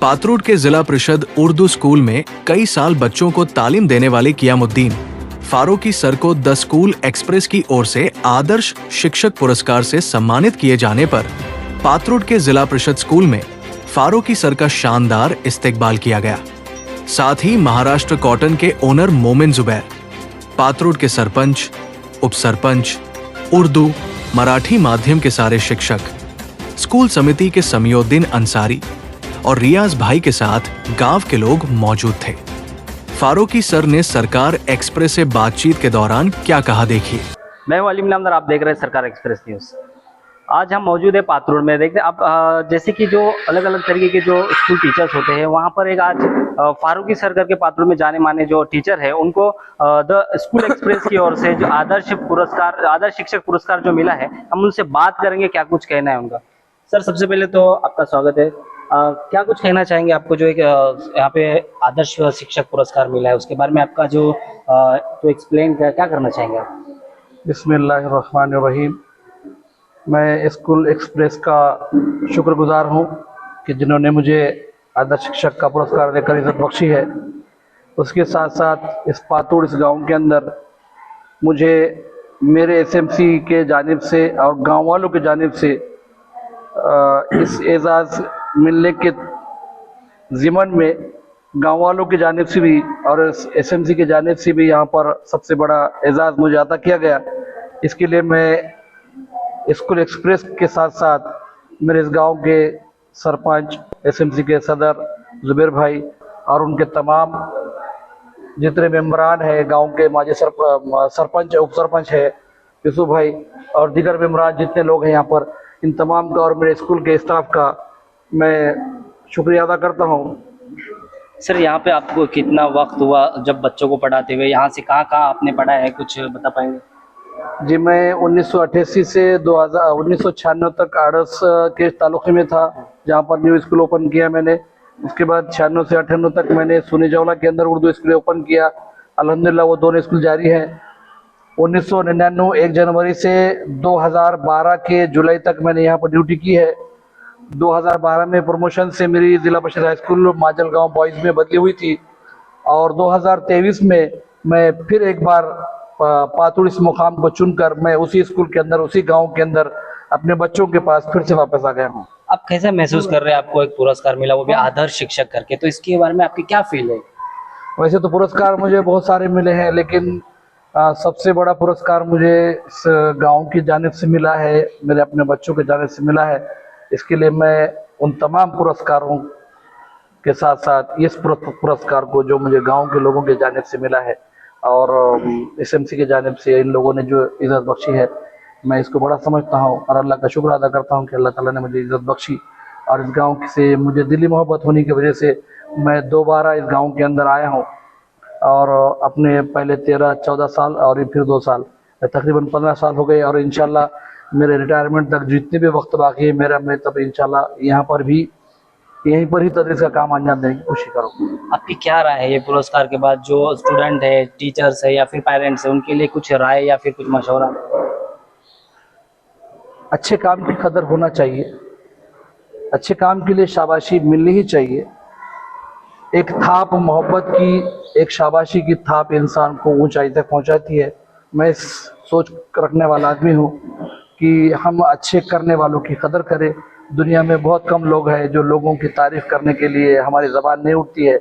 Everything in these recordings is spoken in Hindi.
पात्रोड के जिला परिषद उर्दू स्कूल में कई साल बच्चों को तालीम देने वाले कियामुद्दीन फारूकी सर को द स्कूल एक्सप्रेस की ओर से आदर्श शिक्षक पुरस्कार से सम्मानित किए जाने पर पात्रोड के जिला परिषद स्कूल में फारूकी सर का शानदार इस्तकबाल किया गया। साथ ही महाराष्ट्र कॉटन के ओनर मोमिन जुबैर, पात्रोड के सरपंच, उप सरपंच, उर्दू मराठी माध्यम के सारे शिक्षक, स्कूल समिति के समीउद्दीन अंसारी और रियाज भाई के साथ गांव के लोग मौजूद थे। फारूकी सर ने सरकार एक्सप्रेस से बातचीत के दौरान क्या कहा, देखिए। मैं हूं अलीम नामदार, आप देख रहे हैं सरकार एक्सप्रेस न्यूज़। आज हम मौजूद है पात्रोड में। देखते हैं अब जैसे कि जो अलग अलग तरीके के जो स्कूल टीचर्स होते हैं, वहाँ पर एक आज फारूकी सर करके पात्रोड में जाने माने जो टीचर है, उनको द स्कूल एक्सप्रेस की ओर से जो आदर्श शिक्षक पुरस्कार जो मिला है, हम उनसे बात करेंगे, क्या कुछ कहना है उनका। सर, सबसे पहले तो आपका स्वागत है। क्या कुछ कहना चाहेंगे आपको जो एक यहाँ पे आदर्श शिक्षक पुरस्कार मिला है, उसके बारे में आपका जो एक्सप्लेन क्या करना चाहेंगे आप? बिस्मिल्लाहिर्रहमानिर्रहीम। मैं स्कूल एक्सप्रेस का शुक्रगुजार हूँ कि जिन्होंने मुझे आदर्श शिक्षक का पुरस्कार देकर इज़्ज़त बख्शी है। उसके साथ साथ इस पातूड़, इस गांव के अंदर मुझे मेरे एसएमसी के जानिब से और गांव वालों के जानिब से इस एजाज़ मिलने के ज़िमन में गांव वालों की जानिब से भी और एसएमसी के जानिब से भी यहाँ पर सबसे बड़ा एजाज़ मुझे अता किया गया। इसके लिए मैं स्कूल एक्सप्रेस के साथ साथ मेरे इस गांव के सरपंच, एसएमसी के सदर जुबैर भाई और उनके तमाम जितने मेम्बरान हैं, गांव के माजी सरपंच, उप सरपंच है यूसुफ भाई और दीगर मेम्बरान जितने लोग हैं यहाँ पर, इन तमाम का और मेरे स्कूल के स्टाफ का मैं शुक्रिया अदा करता हूँ। सर, यहाँ पे आपको कितना वक्त हुआ जब बच्चों को पढ़ाते हुए? यहाँ से कहाँ कहाँ आपने पढ़ा है, कुछ बता पाएंगे? जी, मैं 1988 से 1996 तक आड़स के तालुके में था, जहाँ पर न्यू स्कूल ओपन किया मैंने। उसके बाद 96 से 98 तक मैंने सुनी जवला के अंदर उर्दू स्कूल ओपन किया। अल्हम्दुलिल्लाह वो दोनों स्कूल जारी हैं। 1999 1 जनवरी से 2012 के जुलाई तक मैंने यहाँ पर ड्यूटी की है। 2012 में प्रमोशन से मेरी जिला परिषद हाई स्कूल माजलगांव बॉयज़ में बदली हुई थी और 2023 में मैं फिर एक बार पातूड़ इस मुकाम को चुनकर मैं उसी स्कूल के अंदर, उसी गांव के अंदर अपने बच्चों के पास फिर से वापस आ गया हूँ। आप कैसा महसूस कर रहे हैं? आपको एक पुरस्कार मिला, वो भी आदर्श शिक्षक करके, तो इसके बारे में आपकी क्या फील है? वैसे तो पुरस्कार मुझे बहुत सारे मिले हैं, लेकिन सबसे बड़ा पुरस्कार मुझे इस गाँव की जानिब से मिला है, मेरे अपने बच्चों के जानिब से मिला है। इसके लिए मैं उन तमाम पुरस्कारों के साथ साथ इस पुरस्कार को जो मुझे गांव के लोगों के जानिब से मिला है और एसएमसी के जानिब से इन लोगों ने जो इज़्ज़त बख्शी है, मैं इसको बड़ा समझता हूं और अल्लाह का शुक्र अदा करता हूं कि अल्लाह ताला ने मुझे इज़्ज़त बख्शी। और इस गांव से मुझे दिली मोहब्बत होने की वजह से मैं दोबारा इस गाँव के अंदर आया हूँ और अपने पहले 13-14 साल और फिर 2 साल, तकरीबन 15 साल हो गए और इंशाल्लाह मेरे रिटायरमेंट तक जितने भी वक्त बाकी है मेरा, मैं तब इंशाल्लाह यहाँ पर भी यहीं पर ही तदरीस का काम अंजाम देने की कोशिश करूँगा। आपकी क्या राय है ये पुरस्कार के बाद? जो स्टूडेंट है, टीचर्स है या फिर पेरेंट्स है, उनके लिए कुछ राय या फिर कुछ मशवरा? अच्छे काम की कदर होना चाहिए, अच्छे काम के लिए शाबाशी मिलनी ही चाहिए। एक थाप मोहब्बत की, एक शाबाशी की थाप इंसान को ऊंचाई तक पहुंचाती है। मैं इस सोच रखने वाला आदमी हूँ कि हम अच्छे करने वालों की कदर करें। दुनिया में बहुत कम लोग हैं जो लोगों की तारीफ़ करने के लिए हमारी ज़बान नहीं उठती है।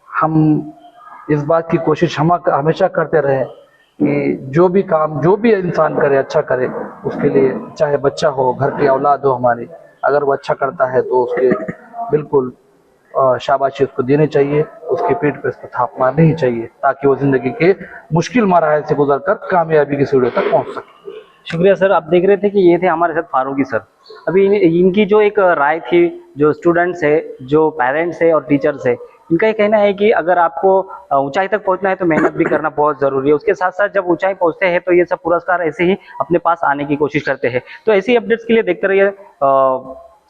हम इस बात की कोशिश हमेशा करते रहें कि जो भी काम, जो भी इंसान करे, अच्छा करे। उसके लिए चाहे बच्चा हो, घर की औलाद हो हमारी, अगर वो अच्छा करता है तो उसके बिल्कुल शाबाशी उसको देनी चाहिए, उसके पीठ पे उसको थाप मारनी ही चाहिए, ताकि वो ज़िंदगी के मुश्किल मराहल से गुजरकर कामयाबी की सीढ़ियों तक पहुँच सके। शुक्रिया सर। आप देख रहे थे कि ये थे हमारे साथ फारूकी सर। अभी इनकी जो एक राय थी, जो स्टूडेंट्स है, जो पेरेंट्स है और टीचर्स है, इनका ये कहना है कि अगर आपको ऊंचाई तक पहुंचना है तो मेहनत भी करना बहुत ज़रूरी है। उसके साथ साथ जब ऊंचाई पहुंचते हैं तो ये सब पुरस्कार ऐसे ही अपने पास आने की कोशिश करते हैं। तो ऐसी अपडेट्स के लिए देखते रहिए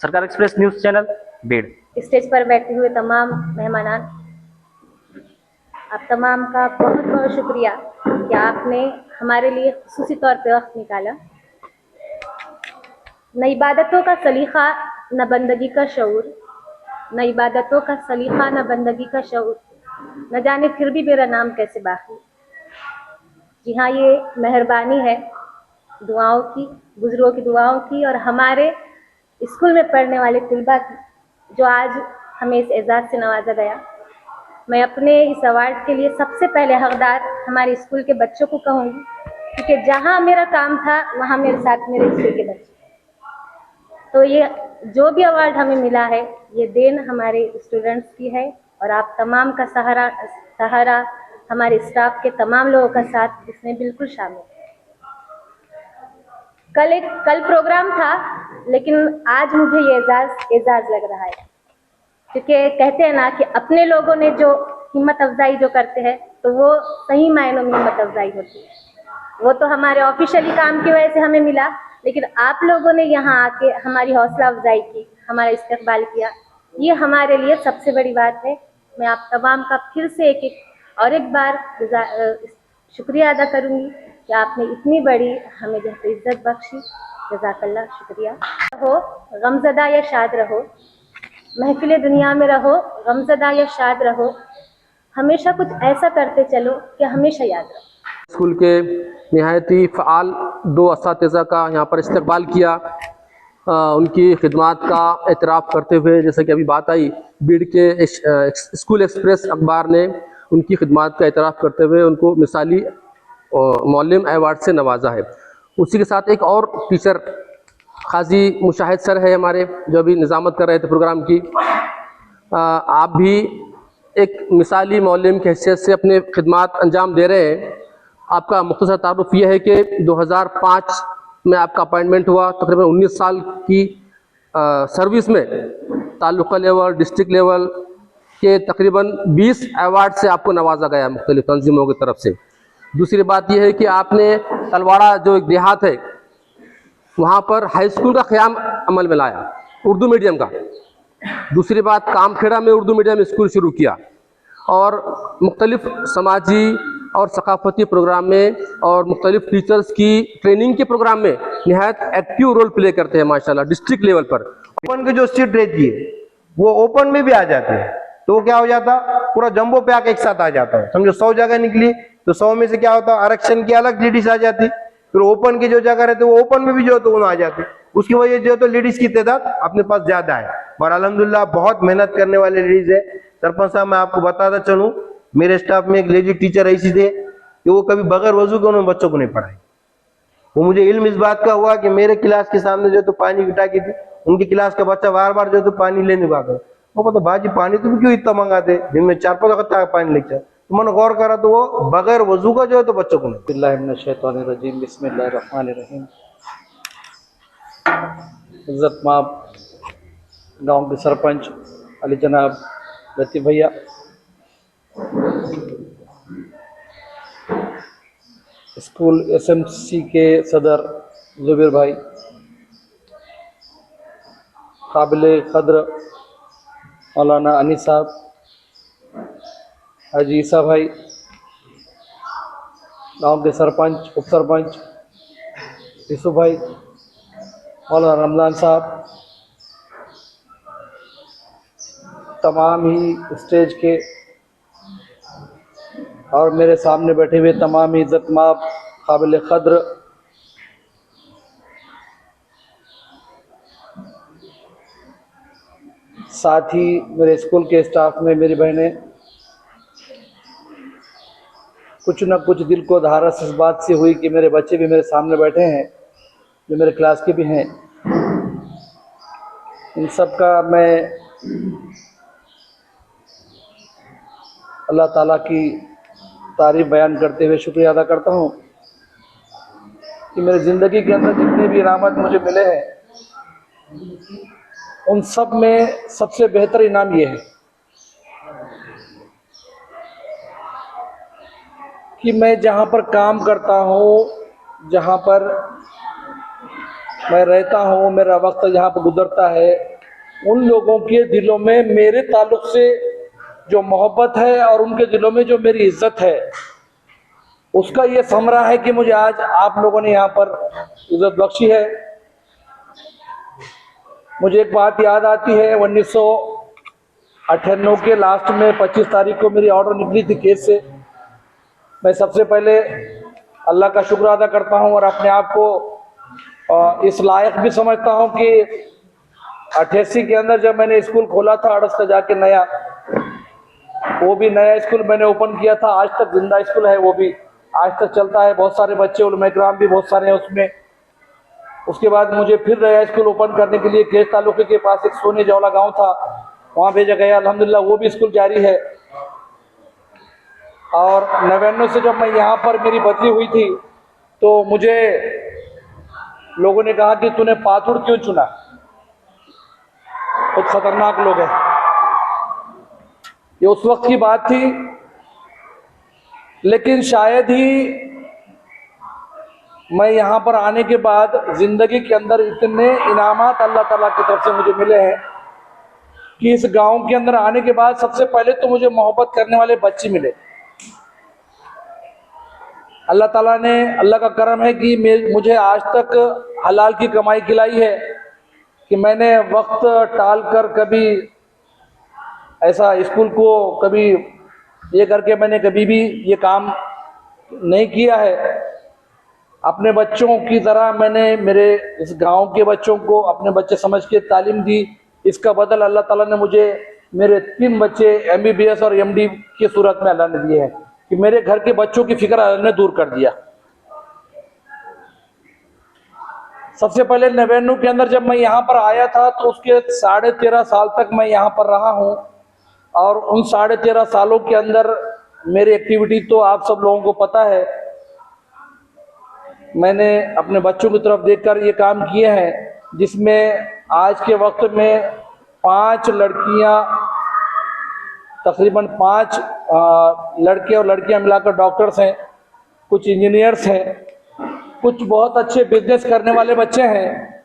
सरकार एक्सप्रेस न्यूज़ चैनल भीड़। स्टेज पर बैठे हुए तमाम मेहमानान, आप तमाम का बहुत बहुत शुक्रिया कि आपने हमारे लिए खुसूसी तौर पे वक्त निकाला। न इबादतों का सलीका, न बंदगी का शऊर, न इबादतों का सलीका, न बंदगी का शऊर, न जाने फिर भी मेरा नाम कैसे बाकी। जी हाँ, ये मेहरबानी है दुआओं की, बुजुर्गों की दुआओं की और हमारे स्कूल में पढ़ने वाले तलबा की, जो आज हमें इस एजाज़ से नवाजा गया। मैं अपने इस अवार्ड के लिए सबसे पहले हकदार हमारे स्कूल के बच्चों को कहूँगी, क्योंकि जहाँ मेरा काम था वहाँ मेरे साथ मेरे स्कूल के बच्चे। तो ये जो भी अवार्ड हमें मिला है, ये देन हमारे स्टूडेंट्स की है और आप तमाम का सहारा हमारे स्टाफ के तमाम लोगों का साथ इसमें बिल्कुल शामिल है। कल प्रोग्राम था, लेकिन आज मुझे ये एजाज लग रहा है, क्योंकि कहते हैं ना कि अपने लोगों ने जो हिम्मत अफजाई जो करते हैं तो वो सही मायनों में हिम्मत अफजाई होती है। वो तो हमारे ऑफिशियली काम की वजह से हमें मिला, लेकिन आप लोगों ने यहाँ आके हमारी हौसला अफजाई की, हमारा इस्तकबाल किया, ये हमारे लिए सबसे बड़ी बात है। मैं आप तमाम का फिर से एक बार शुक्रिया अदा करूँगी कि आपने इतनी बड़ी हमें जैसे इज्जत बख्शी। जज़ाकल्लाह, शुक्रिया। रहो गमज़दा या शाद रहो, महफिल दुनिया में रहो गमज़दा या शाद रहो, हमेशा कुछ ऐसा करते चलो कि हमेशा याद रहो। स्कूल के नहायती फ़आल 2 असातिज़ा का यहाँ पर इस्तकबाल किया, उनकी खिदमात का एतराफ़ करते हुए, जैसे कि अभी बात आई, बीड़ के स्कूल एक्सप्रेस अखबार ने उनकी खिदमात का एतराफ़ करते हुए उनको मिसाली मौलिम अवार्ड से नवाजा है। उसी के साथ एक और टीचर काजी मुशाहिद सर है हमारे, जो अभी निज़ामत कर रहे थे प्रोग्राम की। आप भी एक मिसाली मौलिम की हैसियत से अपने खिदमात अंजाम दे रहे हैं। आपका मुख्तसर तारुफ यह है कि 2005 में आपका अपॉइंटमेंट हुआ, तकरीबन 19 साल की सर्विस में ताल्लुक़ा लेवल, डिस्ट्रिक्ट लेवल के तकरीबन 20 अवार्ड से आपको नवाजा गया मुख्तलिफ तंजीमों की तरफ से। दूसरी बात यह है कि आपने तलवाड़ा जो एक देहात है वहाँ पर हाई स्कूल का क़याम अमल में लाया, उर्दू मीडियम का। दूसरी बात, कामखेड़ा में उर्दू मीडियम स्कूल शुरू किया और मुख्तलिफ समाजी और सकाफती प्रोग्राम में और मुख्तलिफ टीचर्स की ट्रेनिंग के प्रोग्राम में नहायत एक्टिव रोल प्ले करते हैं माशाल्लाह। डिस्ट्रिक्ट लेवल पर ओपन की जो सीट रहती है वो ओपन में भी आ जाती है, तो वो क्या हो जाता, पूरा जंबो पैक एक साथ आ जाता है। समझो 100 जगह निकली तो 100 में से क्या होता, आरक्षण की अलग लेडीज आ जाती, फिर ओपन की जो जगह रहती वो ओपन में भी जो तो वो आ जाती। उसकी वजह जो तो लेडीज की तादाद अपने पास ज्यादा है और अल्हम्दुलिल्लाह बहुत मेहनत करने वाले लेडीज है। सरपंच साहब, मैं आपको बताता चलूं, मेरे स्टाफ में एक लेडी टीचर ऐसी थे कि वो कभी बगैर वजू के उन्होंने बच्चों को नहीं पढ़ाई। वो मुझे इल्म इस बात का हुआ कि मेरे क्लास के सामने जो तो पानी की टाकी थी, उनकी क्लास का बच्चा बार बार जो तो पानी लेने भागा। वो पता बाजी पानी तुम क्यों इतना मंगाते, दिन में 4-5 वक्त पानी लेके जाए। तो मैंने गौर करा तो वो बगैर वजू का जो है तो बच्चों को नहीं। बिस्मिल्लाहिर्रहमानिर्रहीम। इज्जत माब गांव के सरपंच अली जनाब लतीफ़ भैया, स्कूल एसएमसी के सदर जुबैर भाई, काबिल क़द्र मौलाना अनी साहब, हाजी ईसा भाई, गांव के सरपंच, उप सरपंच यूसुफ भाई, मौलाना रमज़ान साहब, तमाम ही स्टेज के और मेरे सामने बैठे हुए तमाम ही इज़्ज़त माब काबिल क़द्र साथ ही मेरे स्कूल के स्टाफ में मेरी बहनें, कुछ न कुछ दिल को धारस इस बात से हुई कि मेरे बच्चे भी मेरे सामने बैठे हैं, जो मेरे क्लास के भी हैं। इन सब का मैं अल्लाह ताला की तारीफ़ बयान करते हुए शुक्रिया अदा करता हूँ कि मेरी ज़िंदगी के अंदर जितने भी इनामत मुझे मिले हैं, उन सब में सबसे बेहतर इनाम ये है कि मैं जहाँ पर काम करता हूँ, जहाँ पर मैं रहता हूँ, मेरा वक्त जहाँ पर गुजरता है, उन लोगों के दिलों में मेरे ताल्लुक़ से जो मोहब्बत है और उनके दिलों में जो मेरी इज़्ज़त है, उसका ये समरा है कि मुझे आज आप लोगों ने यहाँ पर इज़्ज़त बख्शी है। मुझे एक बात याद आती है, 98 के लास्ट में 25 तारीख को मेरी ऑर्डर निकली थी केस से। मैं सबसे पहले अल्लाह का शुक्र अदा करता हूं और अपने आप को इस लायक भी समझता हूं कि 88 के अंदर जब मैंने स्कूल खोला था अड़स का जाके नया, वो भी नया स्कूल मैंने ओपन किया था, आज तक जिंदा स्कूल है, वो भी आज तक चलता है। बहुत सारे बच्चे उलमा इकराम भी बहुत सारे हैं उसमें। उसके बाद मुझे फिर नया स्कूल ओपन करने के लिए केस तालुके के पास एक सोने जौला गांव था, वहाँ भेजा गया। अल्हम्दुलिल्लाह वो भी स्कूल जारी है। और 99 से जब मैं यहाँ पर मेरी बदली हुई थी तो मुझे लोगों ने कहा कि तूने पाथुड़ क्यों चुना, बहुत खतरनाक लोग हैं। ये उस वक्त की बात थी, लेकिन शायद ही मैं यहाँ पर आने के बाद जिंदगी के अंदर इतने इनामात अल्लाह ताला की तरफ से मुझे मिले हैं कि इस गांव के अंदर आने के बाद सबसे पहले तो मुझे मोहब्बत करने वाले बच्चे मिले। अल्लाह ताला ने, अल्लाह का करम है कि मुझे आज तक हलाल की कमाई खिलाई है कि मैंने वक्त टाल कर कभी ऐसा स्कूल को कभी ये करके मैंने कभी भी ये काम नहीं किया है। अपने बच्चों की तरह मैंने मेरे इस गांव के बच्चों को अपने बच्चे समझ के तालीम दी। इसका बदल अल्लाह ताला ने मुझे मेरे 3 बच्चे MBBS और MD की सूरत में अल्लाह ने दिए हैं कि मेरे घर के बच्चों की फिक्र अल्लाह ने दूर कर दिया। सबसे पहले 99 के अंदर जब मैं यहाँ पर आया था तो उसके 13.5 साल तक मैं यहाँ पर रहा हूँ और उन 13.5 सालों के अंदर मेरी एक्टिविटी तो आप सब लोगों को पता है। मैंने अपने बच्चों की तरफ देखकर ये काम किए हैं जिसमें आज के वक्त में 5 लड़कियां, तकरीबन 5 लड़के और लड़कियां मिलाकर डॉक्टर्स हैं, कुछ इंजीनियर्स हैं, कुछ बहुत अच्छे बिजनेस करने वाले बच्चे हैं